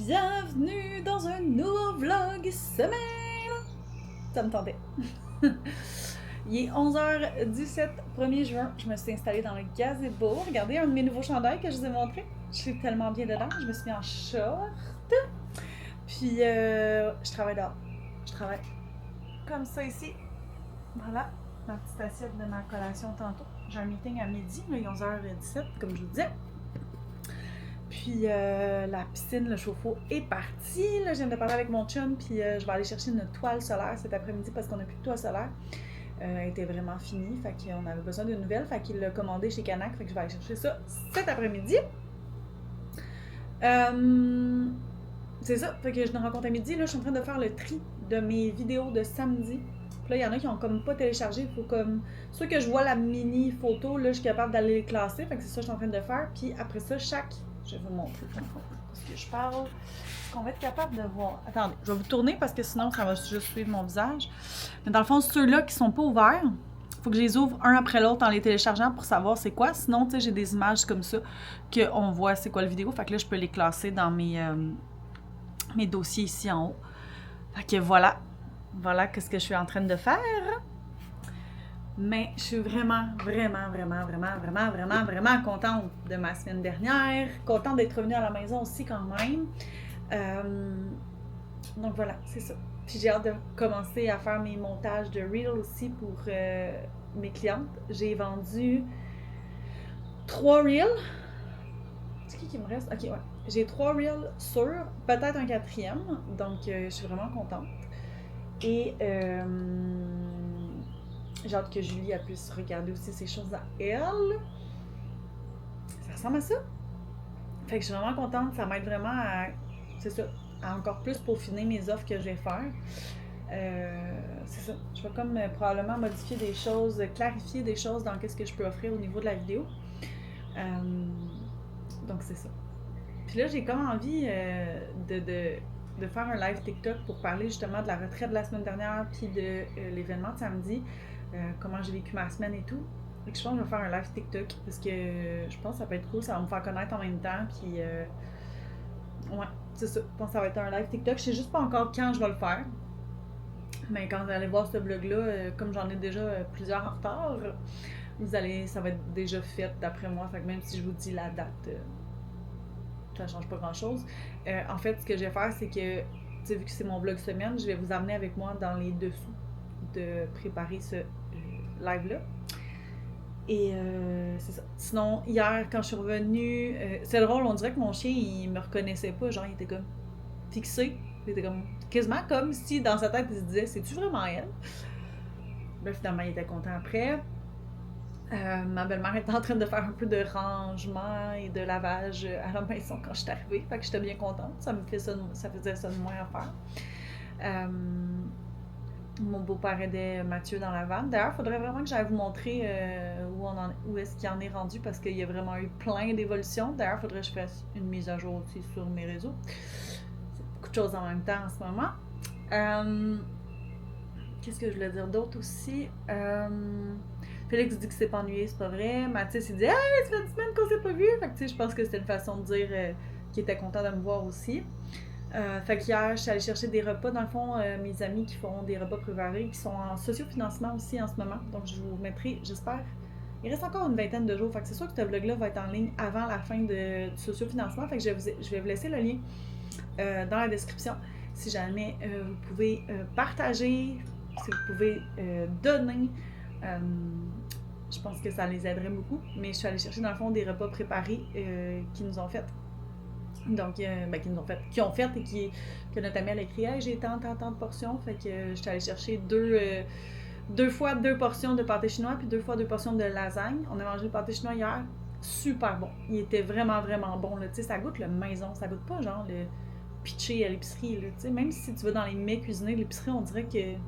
Bienvenue dans un nouveau vlog semaine! Ça me tentait. Il est 11h17, 1er juin. Je me suis installée dans le gazebo. Regardez un de mes nouveaux chandails que je vous ai montré. Je suis tellement bien dedans. Je me suis mis en short. Puis, je travaille dehors. Je travaille comme ça ici. Voilà, ma petite assiette de ma collation tantôt. J'ai un meeting à midi, il est 11h17, comme je vous disais. Puis la piscine, le chauffe-eau est parti. Là, je viens de parler avec mon chum, puis je vais aller chercher une toile solaire cet après-midi parce qu'on n'a plus de toile solaire. Elle était vraiment finie, fait qu'on avait besoin d'une nouvelle, fait qu'il l'a commandé chez Canac, fait que je vais aller chercher ça cet après-midi. C'est ça, fait que je me rencontre à midi. Là, je suis en train de faire le tri de mes vidéos de samedi. Puis là, il y en a qui ont comme pas téléchargé. Il faut comme. Ceux que je vois la mini photo, là, je suis capable d'aller les classer. Fait que c'est ça que je suis en train de faire. Puis après ça, je vais vous montrer parce que je parle. Est-ce qu'on va être capable de voir? Attendez, je vais vous tourner parce que sinon, ça va juste suivre mon visage. Mais dans le fond, ceux-là qui sont pas ouverts, faut que je les ouvre un après l'autre en les téléchargeant pour savoir c'est quoi. Sinon, tu sais, j'ai des images comme ça qu'on voit c'est quoi la vidéo. Fait que là, je peux les classer dans mes dossiers ici en haut. Fait que voilà. Voilà ce que je suis en train de faire. Mais je suis vraiment contente de ma semaine dernière. Contente d'être revenue à la maison aussi quand même. Donc voilà, c'est ça. Puis j'ai hâte de commencer à faire mes montages de Reel aussi pour mes clientes. J'ai vendu 3 Reels. C'est qui me reste? Ok, ouais. J'ai 3 Reels sûrs, peut-être un quatrième. Donc je suis vraiment contente. Et j'ai hâte que Julie elle puisse regarder aussi ces choses à elle. Ça ressemble à ça. Fait que je suis vraiment contente. Ça m'aide vraiment à, c'est ça, à encore plus peaufiner mes offres que je vais faire. C'est ça. Je vais comme probablement modifier des choses, clarifier des choses dans qu'est-ce que je peux offrir au niveau de la vidéo. Donc c'est ça. Puis là, j'ai comme envie de faire un live TikTok pour parler justement de la retraite de la semaine dernière puis de l'événement de samedi, comment j'ai vécu ma semaine et tout. Fait que je pense que je vais faire un live TikTok parce que je pense que ça peut être cool, ça va me faire connaître en même temps. Puis ouais, c'est ça. Je pense que ça va être un live TikTok. Je sais juste pas encore quand je vais le faire. Mais quand vous allez voir ce vlog-là, comme j'en ai déjà plusieurs en retard, ça va être déjà fait d'après moi. Fait que même si je vous dis la date, ça change pas grand-chose. En fait, ce que je vais faire, c'est que, vu que c'est mon vlog semaine, je vais vous amener avec moi dans les dessous de préparer ce live-là. Et c'est ça. Sinon, hier, quand je suis revenue, c'est drôle, on dirait que mon chien, il me reconnaissait pas. Genre, il était comme fixé. Il était comme quasiment comme si dans sa tête, il se disait, c'est-tu vraiment elle? Ben, finalement, il était content après. Ma belle-mère était en train de faire un peu de rangement et de lavage à la maison quand je suis arrivée. Fait que j'étais bien contente. Ça faisait ça de moins à faire. Mon beau-père aidait Mathieu dans la vanne. D'ailleurs, il faudrait vraiment que j'aille vous montrer où est-ce qu'il en est rendu parce qu'il y a vraiment eu plein d'évolutions. D'ailleurs, il faudrait que je fasse une mise à jour aussi sur mes réseaux. C'est beaucoup de choses en même temps en ce moment. Qu'est-ce que je voulais dire d'autre aussi? Félix dit que c'est pas ennuyé, c'est pas vrai. Mathis, il dit « Hey, ça fait une semaine qu'on s'est pas vu! » Fait que, tu sais, je pense que c'était une façon de dire qu'il était content de me voir aussi. Fait qu'hier, je suis allée chercher des repas. Dans le fond, mes amis qui font des repas préparés, qui sont en sociofinancement aussi en ce moment. Donc, je vous mettrai, j'espère. Il reste encore une vingtaine de jours. Fait que c'est sûr que ce vlog-là va être en ligne avant la fin du sociofinancement. Fait que je vais vous laisser le lien dans la description. Si jamais vous pouvez partager, si vous pouvez donner, je pense que ça les aiderait beaucoup. Mais je suis allée chercher dans le fond des repas préparés qu'ils nous ont fait. Donc, qui ont fait et que notre amie a écrit hey, j'ai tant de portions. Fait que je suis allée chercher deux fois 2 portions de pâté chinois puis 2 fois 2 portions de lasagne. On a mangé le pâté chinois hier. Super bon. Il était vraiment bon. Tu sais, ça goûte le maison. Ça goûte pas genre le pitché à l'épicerie. Là, même si tu vas dans les mets cuisinés de l'épicerie, on dirait que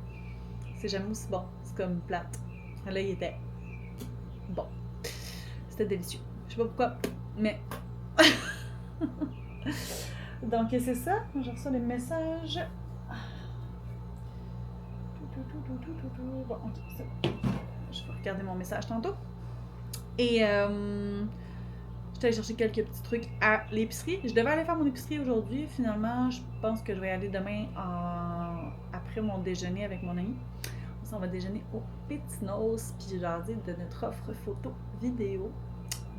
c'est jamais aussi bon. C'est comme plate. Là, il était bon. C'était délicieux. Je sais pas pourquoi, mais... Donc, c'est ça. Je reçois des messages. Bon, ok, c'est bon. Je vais regarder mon message tantôt. Et J'étais allée chercher quelques petits trucs à l'épicerie. Je devais aller faire mon épicerie aujourd'hui. Finalement, je pense que je vais y aller demain après mon déjeuner avec mon ami. On va déjeuner au Petinos, puis jaser de notre offre photo vidéo.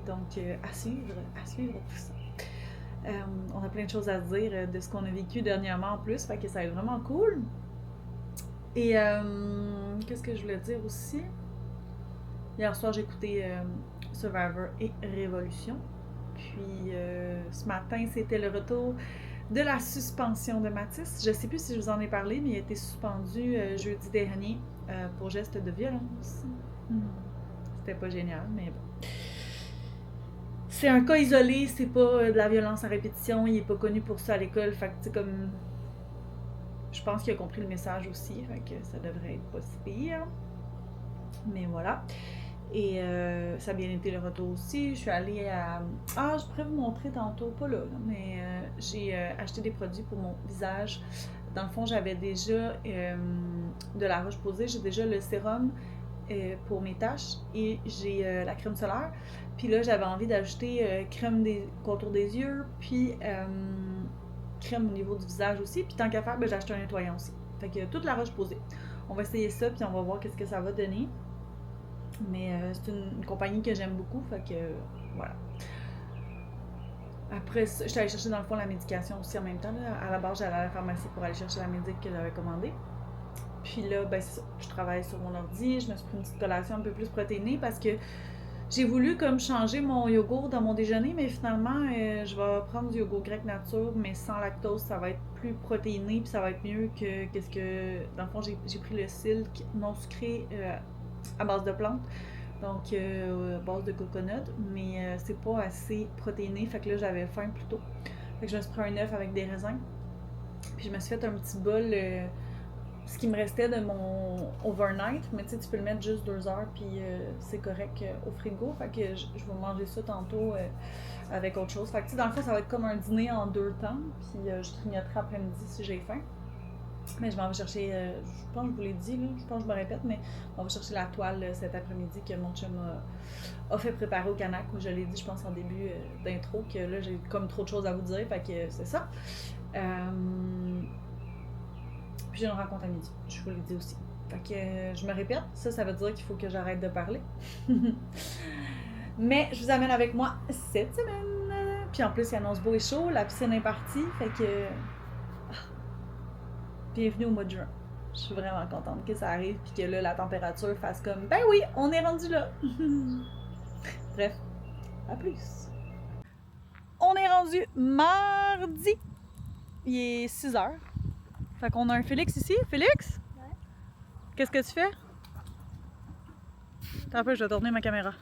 Donc, à suivre tout ça. On a plein de choses à se dire de ce qu'on a vécu dernièrement en plus, fait que ça va être vraiment cool. Et qu'est-ce que je voulais dire aussi? Hier soir, j'ai écouté Survivor et Révolution. Puis ce matin, c'était le retour de la suspension de Mathis. Je sais plus si je vous en ai parlé, mais il a été suspendu jeudi dernier pour geste de violence. C'était pas génial, mais bon. C'est un cas isolé, c'est pas de la violence à répétition, il est pas connu pour ça à l'école, fait que c'est comme... Je pense qu'il a compris le message aussi, fait que ça devrait être pas si pire. Mais voilà. Et ça a bien été le retour aussi. Je suis allée à... Ah, je pourrais vous montrer tantôt, pas là, mais j'ai acheté des produits pour mon visage. Dans le fond, j'avais déjà de la Roche-Posay, j'ai déjà le sérum pour mes taches et j'ai la crème solaire. Puis là, j'avais envie d'ajouter crème des contours des yeux, puis crème au niveau du visage aussi. Puis tant qu'à faire, ben, j'ai acheté un nettoyant aussi. Fait que toute la Roche-Posay. On va essayer ça, puis on va voir qu'est-ce que ça va donner. Mais c'est une compagnie que j'aime beaucoup, fait que voilà. Après ça, j'étais allée chercher dans le fond la médication aussi en même temps. Là. À la base, j'allais à la pharmacie pour aller chercher la médic que j'avais commandée. Puis là, ben c'est ça. Je travaille sur mon ordi, je me suis pris une petite collation un peu plus protéinée parce que j'ai voulu comme changer mon yogourt dans mon déjeuner, mais finalement, je vais prendre du yogourt grec nature, mais sans lactose, ça va être plus protéiné, puis ça va être mieux que qu'est-ce que... Dans le fond, j'ai pris le silk non sucré à base de plantes, donc base de coconut, mais c'est pas assez protéiné, fait que là j'avais faim plutôt. Fait que je me suis pris un œuf avec des raisins, puis je me suis fait un petit bol, ce qui me restait de mon overnight, mais tu sais, tu peux le mettre juste 2 heures, puis c'est correct au frigo, fait que je vais manger ça tantôt avec autre chose. Fait que tu sais, dans le fond, ça va être comme un dîner en 2 temps, puis je grignoterai après-midi si j'ai faim. Mais je m'en vais chercher, je pense que je vous l'ai dit, là, je pense que je me répète, mais on va chercher la toile cet après-midi que mon chum a fait préparer au Canac. Je l'ai dit, je pense, en début d'intro, que là, j'ai comme trop de choses à vous dire, fait que c'est ça. Puis j'ai une rencontre à midi, je vous l'ai dit aussi. Fait que je me répète, ça veut dire qu'il faut que j'arrête de parler. Mais je vous amène avec moi cette semaine. Puis en plus, il annonce beau et chaud, la piscine est partie, fait que... Bienvenue au mois de juin. Je suis vraiment contente que ça arrive puis que là, la température fasse comme ben oui, on est rendu là. Bref, à plus. On est rendu mardi. Il est 6h. Fait qu'on a un Félix ici. Félix? Ouais. Qu'est-ce que tu fais? Attends un peu, je vais tourner ma caméra.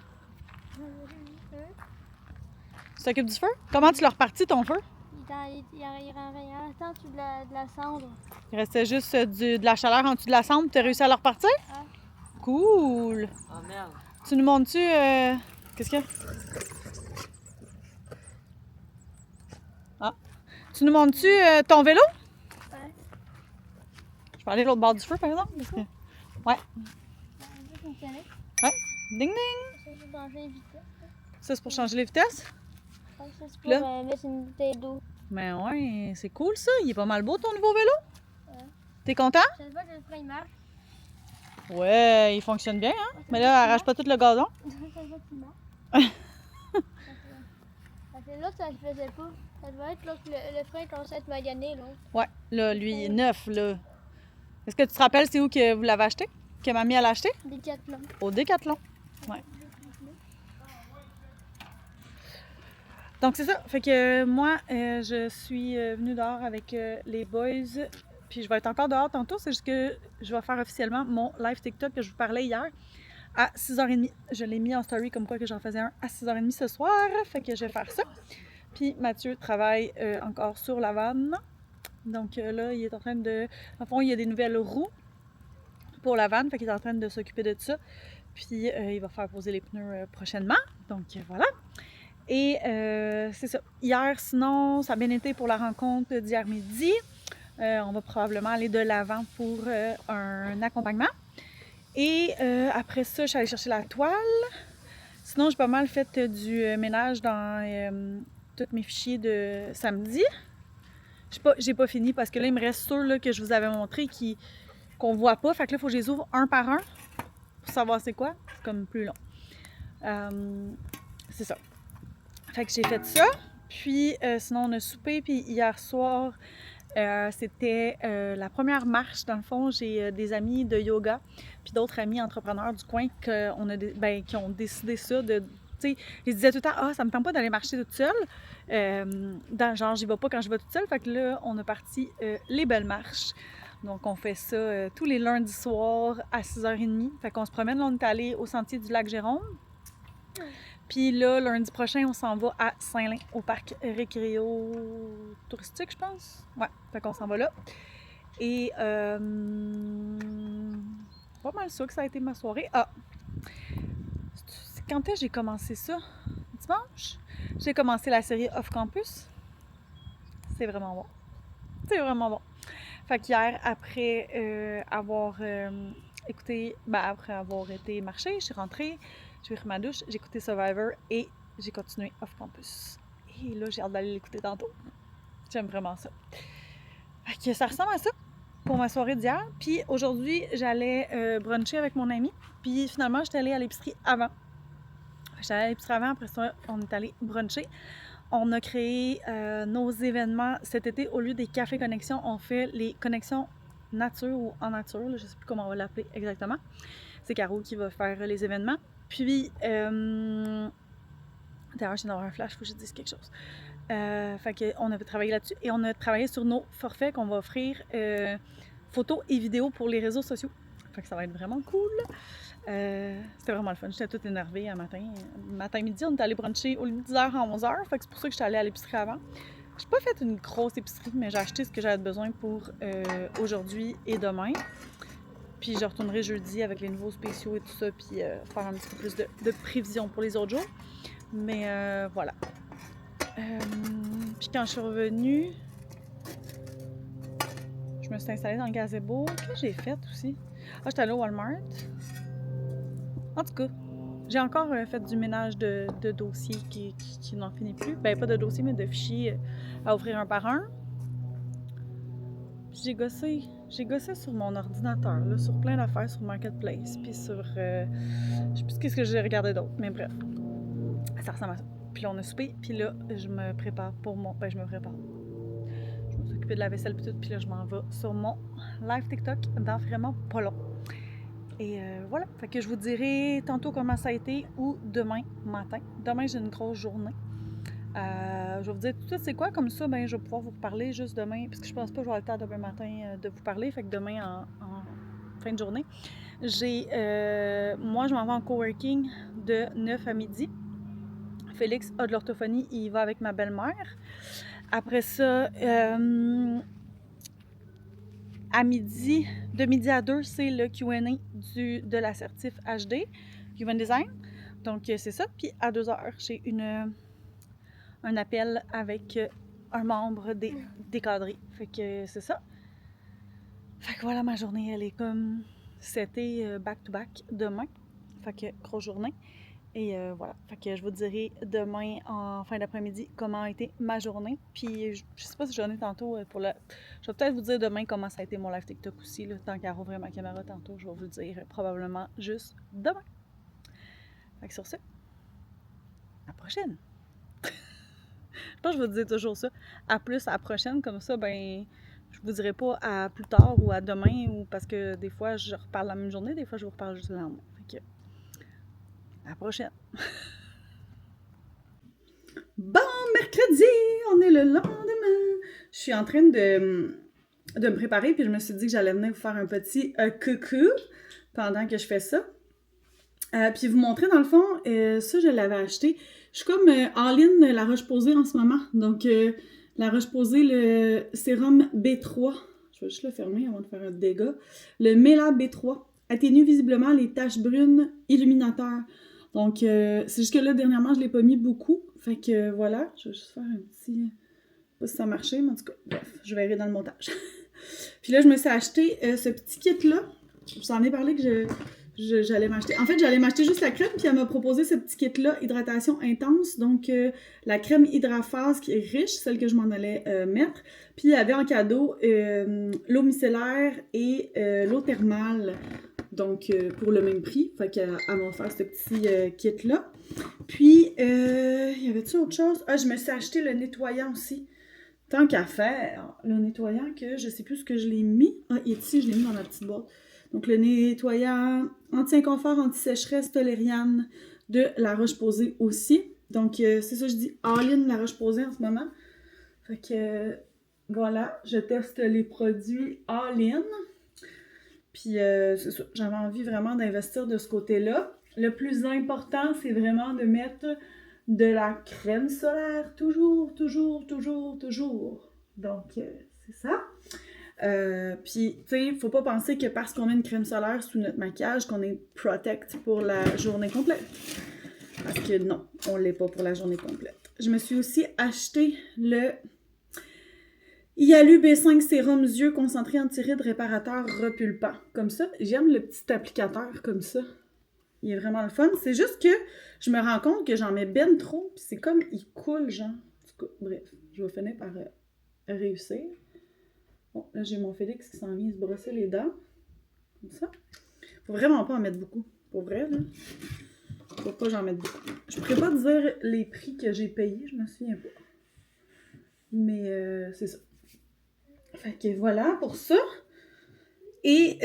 Tu t'occupes du feu? Comment tu l'as reparti ton feu? Il restait en dessous de la cendre. Il restait juste de la chaleur en dessous de la cendre. Tu as réussi à le repartir? Ah. Cool! Oh merde! Tu nous montres-tu... Qu'est-ce qu'il y a? Ah! Tu nous montres-tu ton vélo? Ouais. Je vais aller de l'autre bord du feu, par exemple. Parce que... Ouais. Ça fonctionnait. Ouais. Ding ding! Ça, c'est pour changer les vitesses. Ça, c'est pour changer les vitesses? Ça, c'est Là? pour mettre une bouteille d'eau. Mais ouais, c'est cool ça. Il est pas mal beau ton nouveau vélo. Ouais. T'es content? Je sais pas que le frein il marche. Ouais, il fonctionne bien, hein? Mais là, arrache pas tout le gazon. Je sais pas qu'il marche. Parce que l'autre, ça le faisait pas. Ça devait être lorsque le frein commençait à être magané, l'autre. Ouais, là, lui, il est neuf, là. Est-ce que tu te rappelles c'est où que vous l'avez acheté? Que mamie elle l'a acheté? Décathlon. Au Décathlon. Ouais. Donc c'est ça, fait que moi je suis venue dehors avec les boys, puis je vais être encore dehors tantôt, c'est juste que je vais faire officiellement mon live TikTok que je vous parlais hier à 6h30. Je l'ai mis en story comme quoi que j'en faisais un à 6h30 ce soir, fait que je vais faire ça. Puis Mathieu travaille encore sur la vanne, donc là il est en train de... En fond il y a des nouvelles roues pour la vanne, fait qu'il est en train de s'occuper de ça, puis il va faire poser les pneus prochainement, donc voilà. Et c'est ça. Hier, sinon, ça a bien été pour la rencontre d'hier midi. On va probablement aller de l'avant pour un accompagnement. Et après ça, je suis allée chercher la toile. sinon, j'ai pas mal fait du ménage dans tous mes fichiers de samedi. J'ai pas fini parce que là, il me reste ceux là, que je vous avais montré qu'on voit pas. Fait que là, il faut que je les ouvre un par un pour savoir c'est quoi. C'est comme plus long. C'est ça. Fait que j'ai fait ça. Puis sinon, on a soupé. Puis hier soir, c'était la première marche. Dans le fond, j'ai des amis de yoga puis d'autres amis entrepreneurs du coin qui ont décidé ça de... Tu sais, ils disaient tout le temps « Ah, ça me tente pas d'aller marcher toute seule. Genre, j'y vais pas quand je vais toute seule. » Fait que là, on a parti les belles marches. Donc, on fait ça tous les lundis soirs à 6h30. Fait qu'on se promène. Là, on est allé au sentier du lac Jérôme. Puis là, lundi prochain, on s'en va à Saint-Lin, au parc récréo touristique, je pense. Ouais, fait qu'on s'en va là. Et pas mal ça que ça a été ma soirée. Ah! Quand est-ce que j'ai commencé ça? Dimanche? J'ai commencé la série Off Campus. C'est vraiment bon. C'est vraiment bon. Fait qu'hier, après avoir écouté, après avoir été marcher, je suis rentrée, j'ai pris ma douche, j'ai écouté Survivor et j'ai continué Off Campus. Et là, j'ai hâte d'aller l'écouter tantôt. J'aime vraiment ça. Fait que ça ressemble à ça pour ma soirée d'hier. Puis aujourd'hui, j'allais bruncher avec mon ami. Puis finalement, j'étais allée à l'épicerie avant. J'étais allée à l'épicerie avant, après ça, on est allé bruncher. On a créé nos événements cet été. Au lieu des cafés connexions, on fait les connexions nature ou en nature. Là, je ne sais plus comment on va l'appeler exactement. C'est Caro qui va faire les événements. Puis, d'ailleurs, je viens d'avoir un flash, il faut que je dise quelque chose. Fait qu'on avait travaillé là-dessus et on a travaillé sur nos forfaits qu'on va offrir photos et vidéos pour les réseaux sociaux. Fait que ça va être vraiment cool. C'était vraiment le fun. J'étais toute énervée un matin. Midi, on est allé bruncher au lieu de 10h à 11h. Fait que c'est pour ça que j'étais allée à l'épicerie avant. J'ai pas fait une grosse épicerie, mais j'ai acheté ce que j'avais besoin pour aujourd'hui et demain. Puis je retournerai jeudi avec les nouveaux spéciaux et tout ça, puis faire un petit peu plus de prévision pour les autres jours. Mais voilà. Puis quand je suis revenue, je me suis installée dans le gazebo. Qu'est-ce que j'ai fait aussi? Ah, j'étais allée au Walmart. En tout cas, j'ai encore fait du ménage de dossiers qui n'en finit plus. Ben, pas de dossiers, mais de fichiers à ouvrir un par un. Puis j'ai gossé sur mon ordinateur, là, sur plein d'affaires, sur Marketplace, puis sur... je sais plus ce que j'ai regardé d'autre, mais bref. Ça ressemble à ça. Puis là, on a soupé, puis là, je me prépare pour mon... Ben, je me prépare. Je me suis occupée de la vaisselle, puis tout, puis là, je m'en vais sur mon live TikTok dans vraiment pas long. Et voilà, fait que je vous dirai tantôt comment ça a été ou demain matin. Demain, j'ai une grosse journée. Je vais vous dire tout de suite c'est quoi, comme ça, ben je vais pouvoir vous parler juste demain, parce que je pense pas que j'aurai le temps demain matin de vous parler, fait que demain en fin de journée. Moi, je m'en vais en coworking de 9 à midi. Félix a de l'orthophonie, il va avec ma belle-mère. Après ça, à midi, de midi à 2, c'est le Q&A de l'assertif HD, Human Design. Donc, c'est ça. Puis à 2h, j'ai un appel avec un membre des cadrés. Fait que c'est ça. Fait que voilà, ma journée, elle est comme c'était back-to-back demain. Fait que grosse journée. Et voilà. Fait que je vous dirai demain en fin d'après-midi comment a été ma journée. Puis je sais pas si j'en ai tantôt pour le... Je vais peut-être vous dire demain comment ça a été mon live TikTok aussi. Là, tant qu'à rouvrir ma caméra tantôt, je vais vous le dire probablement juste demain. Fait que sur ce, à la prochaine! Je pense que je vous dis toujours ça. À plus, à la prochaine. Comme ça, ben, je vous dirai pas à plus tard ou à demain, ou parce que des fois, je reparle la même journée, des fois, je vous reparle juste le lendemain. Fait que, à la prochaine. Bon, mercredi, on est le lendemain. Je suis en train de me préparer, puis je me suis dit que j'allais venir vous faire un petit coucou pendant que je fais ça. Puis vous montrer, dans le fond, ça, je l'avais acheté. Je suis comme en ligne La Roche-Posay en ce moment. Donc, La Roche-Posay, le sérum B3. Je vais juste le fermer avant de faire un dégât. Le Mela B3 atténue visiblement les taches brunes illuminateurs. Donc, c'est juste que là, dernièrement, je ne l'ai pas mis beaucoup. Fait que voilà, je vais juste faire un petit... Je sais pas si ça a marché, mais en tout cas, bref, je verrai dans le montage. Puis là, je me suis acheté ce petit kit-là. Je vous en ai parlé que j'allais m'acheter. En fait, j'allais m'acheter juste la crème, puis elle m'a proposé ce petit kit-là, hydratation intense. Donc, la crème Hydraphase qui est riche, celle que je m'en allais mettre. Puis, il y avait en cadeau l'eau micellaire et l'eau thermale. Donc, pour le même prix. Fait qu'elle m'a offert ce petit kit-là. Puis, y avait-tu autre chose? Ah, je me suis acheté le nettoyant aussi. Tant qu'à faire, le nettoyant que je sais plus ce que je l'ai mis. Ah, il est ici, je l'ai mis dans la petite boîte. Donc, le nettoyant anti-inconfort, anti-sécheresse, tolériane de La Roche-Posay aussi. Donc, c'est ça, je dis all-in La Roche-Posay en ce moment. Fait que, voilà, je teste les produits all-in. Puis, c'est ça, j'avais envie vraiment d'investir de ce côté-là. Le plus important, c'est vraiment de mettre de la crème solaire. Toujours. Donc, c'est ça. Puis, tu sais, faut pas penser que parce qu'on met une crème solaire sous notre maquillage, qu'on est protect pour la journée complète. Parce que non, on l'est pas pour la journée complète. Je me suis aussi acheté le Yalu B5 Sérum Yeux concentré anti-rides réparateur repulpant. Comme ça, j'aime le petit applicateur comme ça. Il est vraiment le fun. C'est juste que je me rends compte que j'en mets ben trop, puis c'est comme, il coule, genre. En tout cas, bref, je vais finir par réussir. Bon, là, j'ai mon Félix qui s'en vient se brosser les dents. Comme ça. Faut vraiment pas en mettre beaucoup. Pour vrai, là. Faut pas que j'en mette beaucoup. Je pourrais pas dire les prix que j'ai payés, je me souviens pas. Mais c'est ça. Fait que voilà pour ça. Et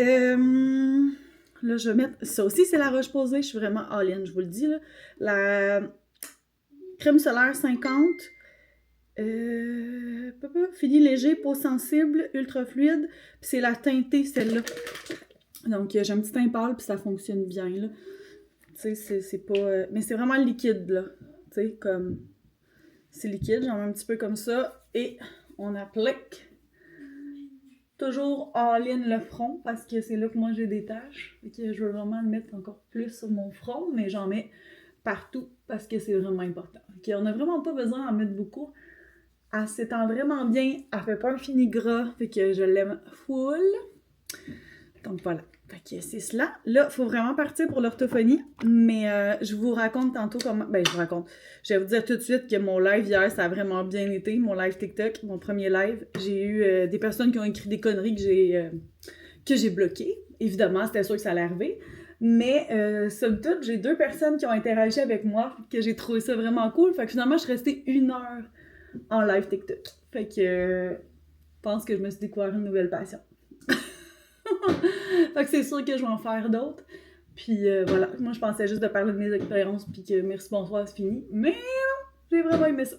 là, je vais mettre... Ça aussi, c'est La Roche-Posay. Je suis vraiment all-in, je vous le dis, là. La crème solaire 50... fini léger, peau sensible, ultra fluide. Puis c'est la teintée, celle-là. Donc, j'ai un petit teint pâle, puis ça fonctionne bien, là. Tu sais, c'est pas... mais c'est vraiment liquide, là. Tu sais, comme... C'est liquide, j'en mets un petit peu comme ça. Et on applique. Toujours all-in le front, parce que c'est là que moi j'ai des taches. Et que je veux vraiment le mettre encore plus sur mon front, mais j'en mets partout, parce que c'est vraiment important. Okay, on n'a vraiment pas besoin d'en mettre beaucoup. Elle s'étend vraiment bien, elle fait pas un fini gras, fait que je l'aime full. Donc voilà, fait que c'est cela. Là, il faut vraiment partir pour l'orthophonie, mais je vous raconte tantôt comment... Ben, je vais vous dire tout de suite que mon live hier, ça a vraiment bien été, mon live TikTok, mon premier live. J'ai eu des personnes qui ont écrit des conneries que j'ai bloquées. Évidemment, c'était sûr que ça allait arriver. Mais somme toute, j'ai 2 personnes qui ont interagi avec moi, que j'ai trouvé ça vraiment cool. Fait que finalement, je suis restée 1 heure en live TikTok. Fait que je pense que je me suis découvert une nouvelle passion. Fait que c'est sûr que je vais en faire d'autres. Puis voilà, moi je pensais juste de parler de mes expériences puis que merci bonsoir c'est fini. Mais non, j'ai vraiment aimé ça.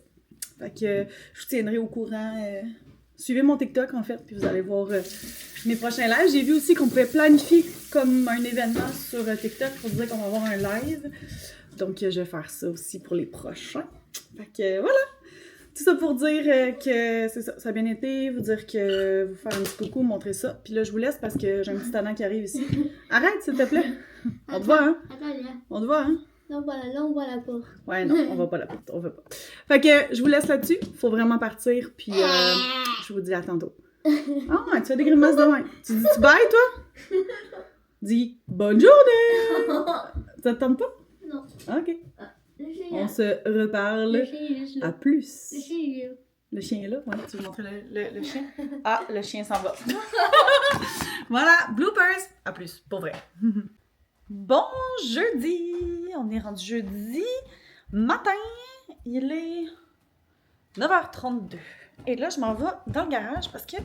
Fait que je vous tiendrai au courant. Suivez mon TikTok en fait, puis vous allez voir mes prochains lives. J'ai vu aussi qu'on pouvait planifier comme un événement sur TikTok pour dire qu'on va avoir un live. Donc je vais faire ça aussi pour les prochains. Fait que voilà! Tout ça pour dire que c'est ça, ça a bien été, vous dire que vous faire un petit coucou, montrer ça. Puis là, je vous laisse parce que j'ai un petit talent qui arrive ici. Arrête, s'il te plaît. On te voit, hein? Attends, là. On te voit, hein? Non, voilà, là, on voit la porte. Ouais, non, on va pas la porte, on va pas. Fait que je vous laisse là-dessus. Faut vraiment partir, puis je vous dis à tantôt. Ah, tu fais des grimaces de main. Tu dis-tu bye, toi? Dis bonne journée! Ça te tente pas? Non. Ok. On On se reparle. Le chien est juste là. À plus. Le chien est là. Le chien est là? Ouais, tu veux montrer le chien? Ah, le chien s'en va. Voilà, bloopers! À plus, pour vrai. Bon jeudi! On est rendu jeudi matin. Il est 9h32. Et là, je m'en vais dans le garage parce que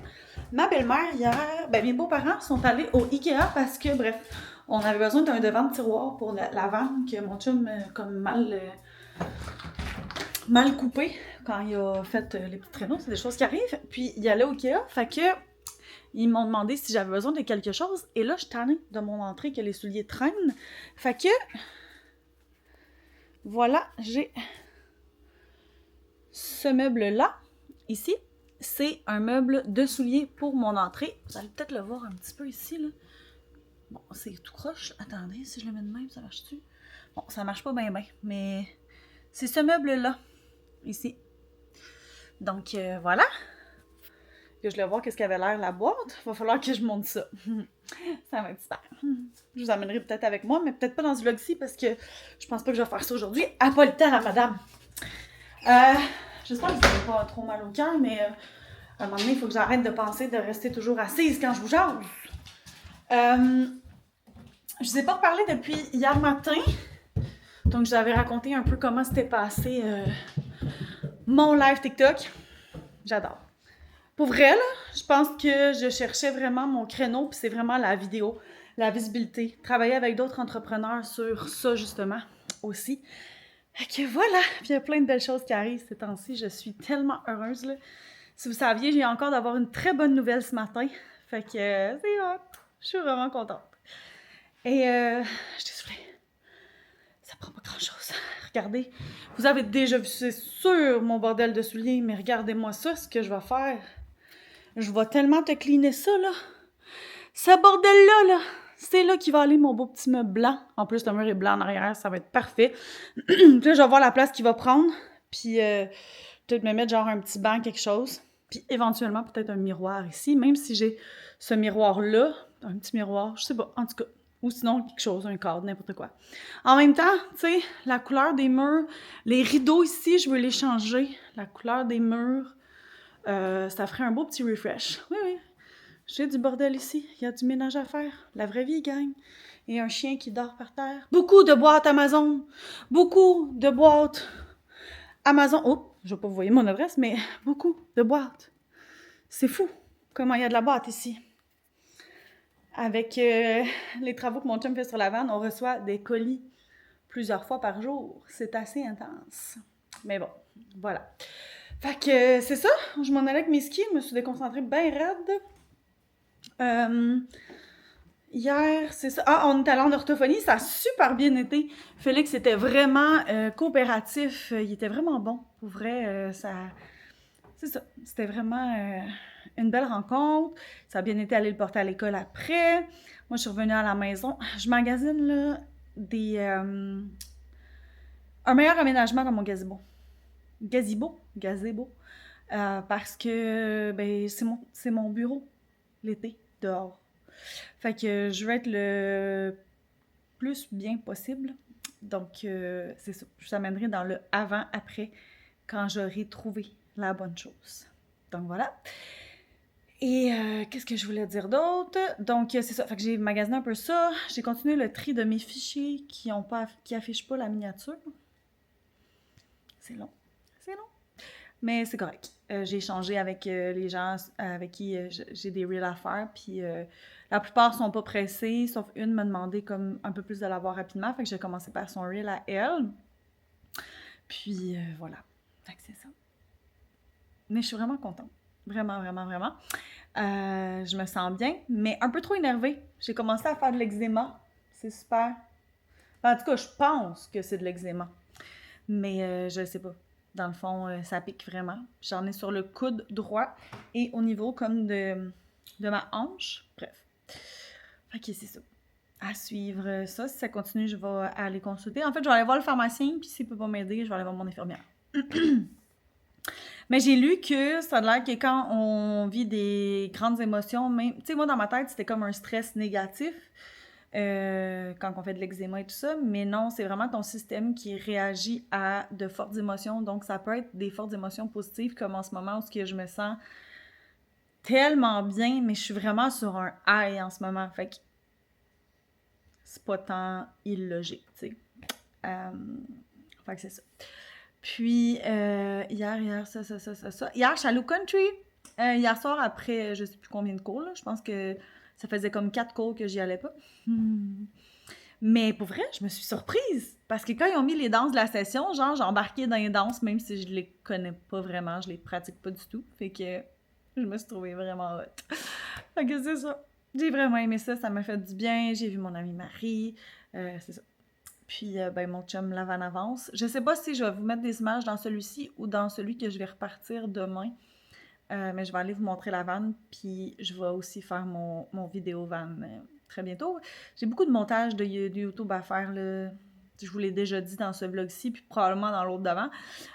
ma belle-mère, hier, mes beaux-parents sont allés au Ikea parce que, bref, on avait besoin d'un devant de tiroir pour la vanne que mon chum comme mal coupé quand il a fait les petits traîneaux. C'est des choses qui arrivent. Puis, il allait au Ikea, fait que ils m'ont demandé si j'avais besoin de quelque chose. Et là, je suis tannée de mon entrée que les souliers traînent. Fait que, voilà, j'ai ce meuble-là, ici. C'est un meuble de souliers pour mon entrée. Vous allez peut-être le voir un petit peu ici, là. Bon, c'est tout croche. Attendez, si je le mets de même, ça marche-tu? Bon, ça marche pas bien, mais c'est ce meuble-là, ici. Donc, voilà. Que je vais voir qu'est-ce qu'avait l'air la boîte. Il va falloir que je monte ça. Ça va être super. Je vous amènerai peut-être avec moi, mais peut-être pas dans ce vlog-ci parce que je pense pas que je vais faire ça aujourd'hui. Ah, pas le temps, la madame. J'espère que vous n'avez pas trop mal au cœur, mais à un moment donné, il faut que j'arrête de penser de rester toujours assise quand je vous jase. Je vous ai pas reparlé depuis hier matin. Donc, je vous avais raconté un peu comment s'était passé mon live TikTok. J'adore. Pour vrai, là, je pense que je cherchais vraiment mon créneau, puis c'est vraiment la vidéo, la visibilité. Travailler avec d'autres entrepreneurs sur ça, justement, aussi. Fait que voilà, puis il y a plein de belles choses qui arrivent ces temps-ci. Je suis tellement heureuse, là. Si vous saviez, j'ai encore d'avoir une très bonne nouvelle ce matin. Fait que c'est hot. Je suis vraiment contente. Et je suis désolée. Ça prend pas grand-chose. Regardez. Vous avez déjà vu, c'est sûr, mon bordel de souliers, mais regardez-moi ça, ce que je vais faire. Je vais tellement te cleaner ça, là. Ce bordel-là, là, c'est là qu'il va aller mon beau petit meuble blanc. En plus, le mur est blanc en arrière, ça va être parfait. Puis là, je vais voir la place qu'il va prendre. Puis peut-être me mettre genre un petit banc, quelque chose. Puis éventuellement, peut-être un miroir ici. Même si j'ai ce miroir-là, un petit miroir, je sais pas, en tout cas. Ou sinon, quelque chose, un cadre, n'importe quoi. En même temps, tu sais, la couleur des murs, les rideaux ici, je veux les changer. La couleur des murs, ça ferait un beau petit refresh. Oui, oui. J'ai du bordel ici. Il y a du ménage à faire. La vraie vie, gang. Et un chien qui dort par terre. Beaucoup de boîtes Amazon. Beaucoup de boîtes Amazon. Oh, je ne vais pas vous voyez mon adresse, mais beaucoup de boîtes. C'est fou comment il y a de la boîte ici. Avec les travaux que mon chum fait sur la vanne, on reçoit des colis plusieurs fois par jour. C'est assez intense. Mais bon, voilà. Fait que c'est ça. Je m'en allais avec mes skis. Je me suis déconcentrée bien raide. Hier, c'est ça. Ah, on est allé en orthophonie, ça a super bien été. Félix était vraiment coopératif, il était vraiment bon. Pour vrai, c'est ça. C'était vraiment une belle rencontre. Ça a bien été aller le porter à l'école après. Moi, je suis revenue à la maison. Je magasine là un meilleur aménagement dans mon gazebo. Gazebo. Parce que ben, c'est mon bureau l'été dehors. Fait que je veux être le plus bien possible. Donc, c'est ça. Je vous amènerai dans le avant-après quand j'aurai trouvé la bonne chose. Donc, voilà. Et qu'est-ce que je voulais dire d'autre? Donc, c'est ça. Fait que j'ai magasiné un peu ça. J'ai continué le tri de mes fichiers qui affichent pas la miniature. C'est long. Mais c'est correct. J'ai échangé avec les gens avec qui j'ai des reels à faire, puis la plupart sont pas pressés, sauf une m'a demandé comme un peu plus de l'avoir rapidement, fait que j'ai commencé par son reel à elle. Puis voilà. Fait que c'est ça. Mais je suis vraiment contente. Vraiment, vraiment, vraiment. Je me sens bien, mais un peu trop énervée. J'ai commencé à faire de l'eczéma. C'est super. Enfin, en tout cas, je pense que c'est de l'eczéma. Mais je sais pas. Dans le fond, ça pique vraiment. J'en ai sur le coude droit et au niveau comme de ma hanche. Bref. Ok, c'est ça. À suivre ça. Si ça continue, je vais aller consulter. En fait, je vais aller voir le pharmacien, puis s'il peut pas m'aider, je vais aller voir mon infirmière. Mais j'ai lu que ça a l'air que quand on vit des grandes émotions, même, tu sais, moi dans ma tête, c'était comme un stress négatif. Quand on fait de l'eczéma et tout ça, mais non, c'est vraiment ton système qui réagit à de fortes émotions, donc ça peut être des fortes émotions positives, comme en ce moment où je me sens tellement bien, mais je suis vraiment sur un high en ce moment, fait que c'est pas tant illogique, tu sais. Fait que c'est ça. Puis, hier, ça. Hier, je suis allée au country. Hier soir, après, je sais plus combien de cours, là, je pense que ça faisait comme 4 cours que j'y allais pas. Mais pour vrai, je me suis surprise. Parce que quand ils ont mis les danses de la session, genre, j'ai embarqué dans les danses, même si je les connais pas vraiment, je les pratique pas du tout. Fait que je me suis trouvée vraiment hot. Fait que c'est ça. J'ai vraiment aimé ça, ça m'a fait du bien. J'ai vu mon amie Marie. C'est ça. Puis, ben, mon chum lave en avance. Je sais pas si je vais vous mettre des images dans celui-ci ou dans celui que je vais repartir demain. Mais je vais aller vous montrer la vanne, puis je vais aussi faire mon vidéo vanne très bientôt. J'ai beaucoup de montage de YouTube à faire, là. Je vous l'ai déjà dit dans ce vlog-ci, puis probablement dans l'autre d'avant,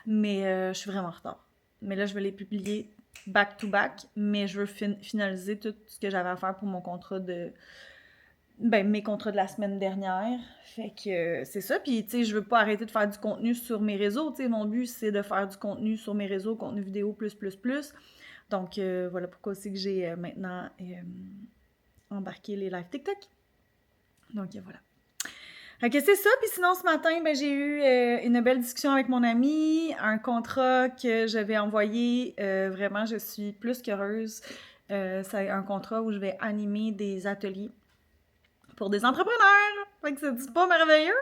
mais je suis vraiment en retard. Mais là, je vais les publier back-to-back, mais je veux finaliser tout ce que j'avais à faire pour mon contrat mes contrats de la semaine dernière. Fait que c'est ça. Puis, tu sais, je veux pas arrêter de faire du contenu sur mes réseaux. Tu sais, mon but, c'est de faire du contenu sur mes réseaux, contenu vidéo, plus. Donc, voilà pourquoi aussi que j'ai maintenant embarqué les lives TikTok. Donc, voilà. Fait que c'est ça. Puis sinon, ce matin, j'ai eu une belle discussion avec mon ami, un contrat que je vais envoyer. Vraiment, je suis plus qu'heureuse. C'est un contrat où je vais animer des ateliers pour des entrepreneurs. Fait que c'est pas merveilleux.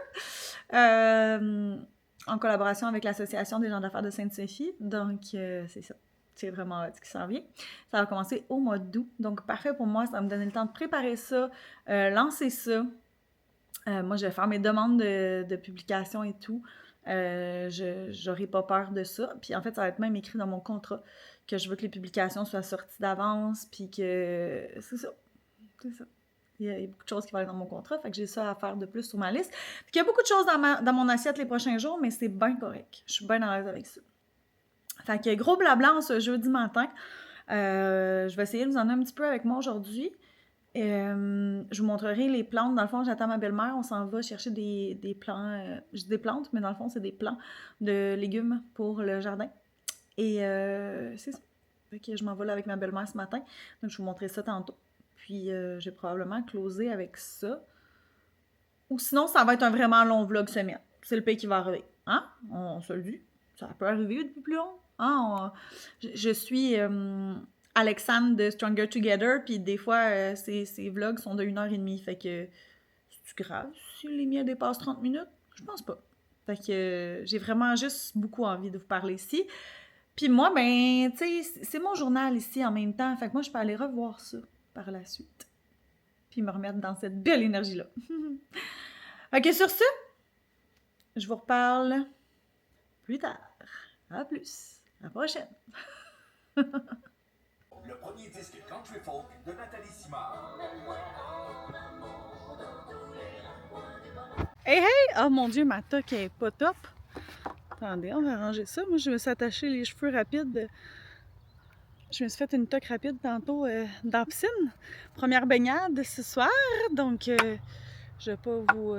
En collaboration avec l'Association des gens d'affaires de Sainte-Sophie. Donc, c'est ça. C'est vraiment ce qui s'en vient. Ça va commencer au mois d'août. Donc, parfait pour moi. Ça va me donner le temps de préparer ça, lancer ça. Moi, je vais faire mes demandes de publication et tout. J'aurai pas peur de ça. Puis en fait, ça va être même écrit dans mon contrat que je veux que les publications soient sorties d'avance. Puis que c'est ça. C'est ça. Il y a beaucoup de choses qui vont être dans mon contrat. Fait que j'ai ça à faire de plus sur ma liste. Puis il y a beaucoup de choses dans mon assiette les prochains jours, mais c'est bien correct. Je suis bien à l'aise avec ça. Fait que gros blabla en ce jeudi matin. Je vais essayer de vous en donner un petit peu avec moi aujourd'hui. Je vous montrerai les plantes. Dans le fond, j'attends ma belle-mère. On s'en va chercher des plants. Je dis des plantes, mais dans le fond, c'est des plants de légumes pour le jardin. Et c'est ça. Fait que je m'en vais là avec ma belle-mère ce matin. Donc, je vais vous montrer ça tantôt. Puis, j'ai probablement closé avec ça. Ou sinon, ça va être un vraiment long vlog semaine. C'est le pays qui va arriver. Hein? On se le dit. Ça peut arriver depuis plus long. Hein? Je suis... Alexandre de Stronger Together, puis des fois, ces vlogs sont de 1h30, fait que c'est grave si les miens dépassent 30 minutes? Je pense pas. Fait que j'ai vraiment juste beaucoup envie de vous parler ici. Puis moi, tu sais, c'est mon journal ici en même temps, fait que moi, je peux aller revoir ça par la suite. Puis me remettre dans cette belle énergie-là. Ok, sur ce, je vous reparle plus tard. À plus. À la prochaine. Le premier disque country folk de Nathalie Simard. Hey, hey! Oh mon Dieu, ma toque est pas top. Attendez, on va arranger ça. Moi, je me suis attachée les cheveux rapides. Je me suis fait une toque rapide tantôt dans la piscine. Première baignade ce soir, donc je vais pas vous...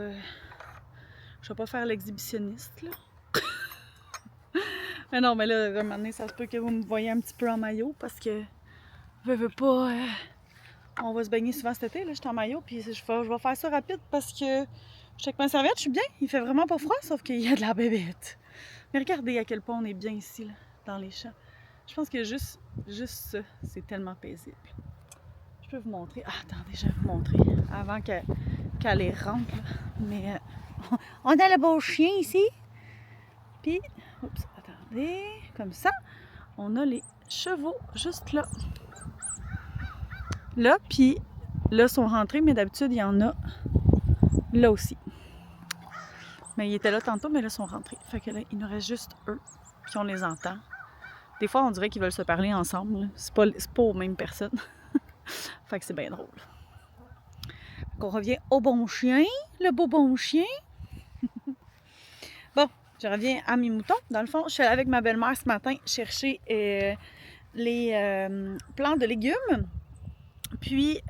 je vais pas faire l'exhibitionniste, là. Mais non, mais là, à un moment donné, ça se peut que vous me voyez un petit peu en maillot, parce que je veux pas... on va se baigner souvent cet été, là, je suis en maillot, puis je vais faire ça rapide, parce que je check ma serviette, je suis bien. Il fait vraiment pas froid, sauf qu'il y a de la bébête. Mais regardez à quel point on est bien ici, là, dans les champs. Je pense que juste ça, c'est tellement paisible. Je peux vous montrer. Ah, attendez, je vais vous montrer avant qu'elle les rentre. Là. Mais on a le beau chien ici. Puis, oups, attendez, comme ça, on a les chevaux juste là. Là, puis là, sont rentrés, mais d'habitude, il y en a là aussi. Mais ils étaient là tantôt, mais là, ils sont rentrés. Fait que là, il nous reste juste eux, puis on les entend. Des fois, on dirait qu'ils veulent se parler ensemble. C'est pas aux mêmes personnes. Fait que c'est bien drôle. Donc, on revient au bon chien, le beau bon chien. Bon, je reviens à mes moutons. Dans le fond, je suis allée avec ma belle-mère ce matin chercher les plants de légumes. Puis,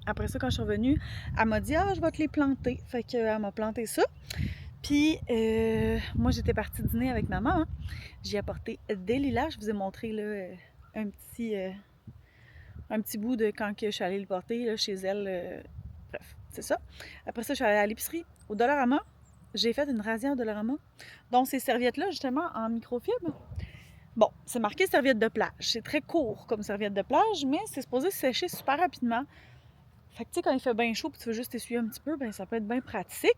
après ça, quand je suis revenue, elle m'a dit « Ah, je vais te les planter. » Fait qu'elle m'a planté ça. Puis, moi, j'étais partie dîner avec maman. Hein. J'ai apporté des lilas. Je vous ai montré là, un petit bout de quand que je suis allée le porter là, chez elle. Bref, c'est ça. Après ça, je suis allée à l'épicerie, au Dollarama. J'ai fait une razzia au Dollarama. Donc, ces serviettes-là, justement, en microfibre. Bon, c'est marqué serviette de plage. C'est très court comme serviette de plage, mais c'est supposé sécher super rapidement. Fait que, tu sais, quand il fait bien chaud et tu veux juste essuyer un petit peu, ben ça peut être bien pratique.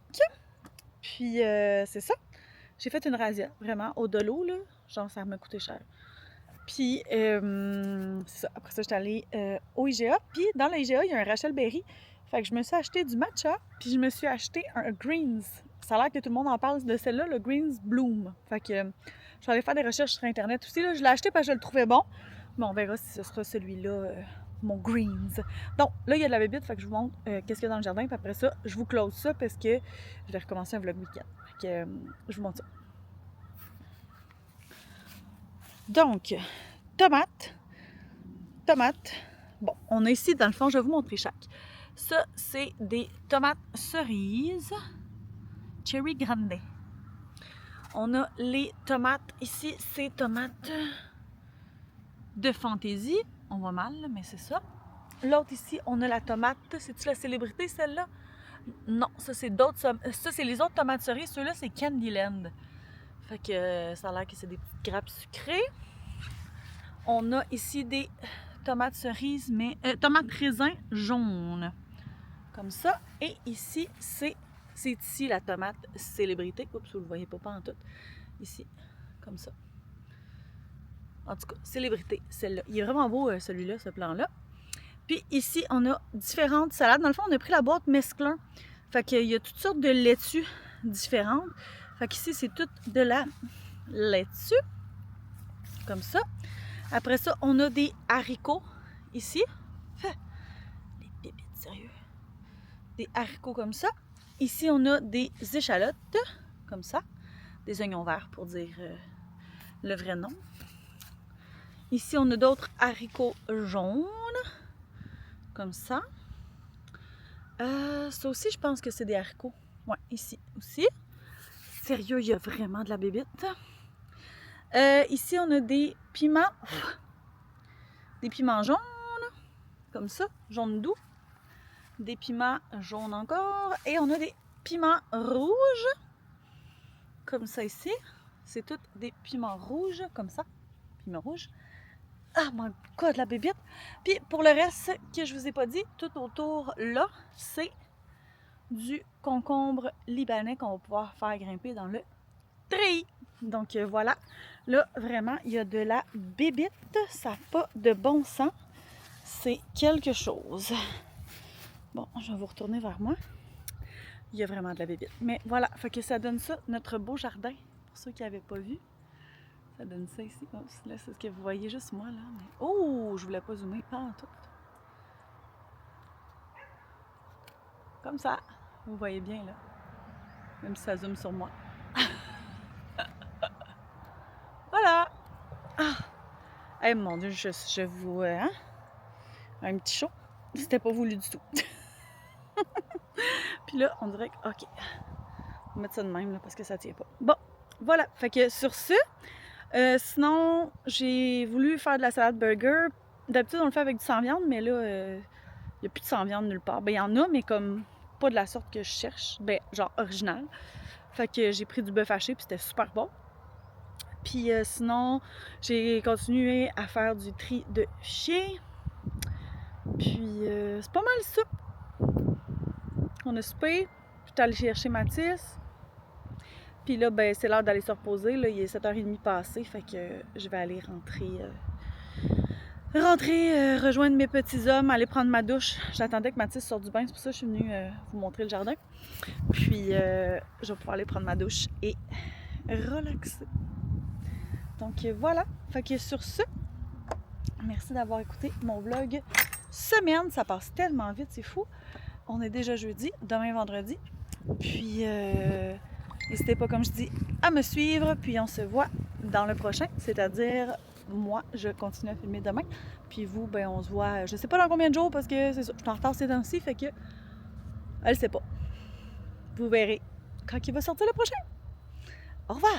Puis, c'est ça. J'ai fait une razzia, vraiment, au dolo, là. Genre, ça m'a coûté cher. Puis, c'est ça. Après ça, j'étais allée au IGA. Puis, dans l'IGA, il y a un Rachel Berry. Fait que je me suis acheté du matcha. Puis, je me suis acheté un Greens. Ça a l'air que tout le monde en parle de celle-là, le Greens Bloom. Fait que je suis allée faire des recherches sur Internet aussi. Là. Je l'ai acheté parce que je le trouvais bon. Mais on verra si ce sera celui-là, mon Greens. Donc, là, il y a de la bébite. Fait que je vous montre qu'est-ce qu'il y a dans le jardin. Puis après ça, je vous close ça parce que je vais recommencer un vlog week-end. Fait que je vous montre ça. Donc, tomates. Bon, on a ici, dans le fond, je vais vous montrer chaque. Ça, c'est des tomates cerises. Cherry Grande. On a les tomates ici, c'est tomates de fantaisie. On voit mal, mais c'est ça. L'autre ici, on a la tomate. C'est-tu la célébrité, celle-là? Non, ça c'est d'autres. Ça c'est les autres tomates cerises. Ceux-là, c'est Candyland. Fait que ça a l'air que c'est des petites grappes sucrées. On a ici des tomates cerises, mais tomates raisin jaunes. Comme ça. Et ici, c'est ici la tomate célébrité. Oups, vous ne le voyez pas en tout. Ici, comme ça. En tout cas, célébrité, celle-là. Il est vraiment beau, celui-là, ce plan-là. Puis ici, on a différentes salades. Dans le fond, on a pris la boîte mesclun. Fait qu'il y a toutes sortes de laitues différentes. Fait qu'ici, c'est toute de la laitue. Comme ça. Après ça, on a des haricots ici. Les pépites, sérieux. Des haricots comme ça. Ici, on a des échalotes, comme ça. Des oignons verts, pour dire le vrai nom. Ici, on a d'autres haricots jaunes. Comme ça. Ça aussi, je pense que c'est des haricots. Ouais, ici aussi. Sérieux, il y a vraiment de la bébite. Ici, on a des piments. Des piments jaunes. Comme ça, jaune doux. Des piments jaunes encore. Et on a des piments rouges. Comme ça ici. C'est tous des piments rouges, comme ça. Piments rouges. Ah mon God, la bébite! Puis pour le reste que je vous ai pas dit, tout autour là, c'est du concombre libanais qu'on va pouvoir faire grimper dans le treillis. Donc voilà, là vraiment, il y a de la bébite, ça n'a pas de bon sens. C'est quelque chose. Bon, je vais vous retourner vers moi. Il y a vraiment de la bébite. Mais voilà, fait que ça donne ça, notre beau jardin, pour ceux qui n'avaient pas vu. Ça donne ça ici. Oh, là, c'est ce que vous voyez juste moi, là. Mais... oh, je voulais pas zoomer, pas en tout. Comme ça. Vous voyez bien, là. Même si ça zoome sur moi. Voilà. Ah. Eh mon Dieu, je vous... hein? Un petit chaud. C'était pas voulu du tout. Puis là, on dirait que... OK. On va mettre ça de même, là, parce que ça tient pas. Bon, voilà. Fait que sur ce... sinon, j'ai voulu faire de la salade burger. D'habitude, on le fait avec du sans viande, mais là, il n'y a plus de sans viande nulle part. Ben, il y en a, mais comme pas de la sorte que je cherche. Ben, genre original. Fait que j'ai pris du bœuf haché, puis c'était super bon. Puis sinon, j'ai continué à faire du tri de fichiers. Puis, c'est pas mal ça. On a soupé. J'étais allée chercher Mathis. Puis là, ben, c'est l'heure d'aller se reposer. Là, il est 7h30 passé, fait que je vais aller rentrer, rejoindre mes petits hommes, aller prendre ma douche. J'attendais que Mathis sorte du bain, c'est pour ça que je suis venue vous montrer le jardin. Puis, je vais pouvoir aller prendre ma douche et relaxer. Donc, voilà. Fait que sur ce, merci d'avoir écouté mon vlog semaine. Ça passe tellement vite, c'est fou. On est déjà jeudi, demain vendredi. Puis... n'hésitez pas, comme je dis, à me suivre, puis on se voit dans le prochain, c'est-à-dire, moi, je continue à filmer demain, puis vous, ben on se voit, je sais pas dans combien de jours, parce que c'est ça, je suis en retard ces temps-ci, fait que, elle sait pas. Vous verrez quand il va sortir le prochain. Au revoir!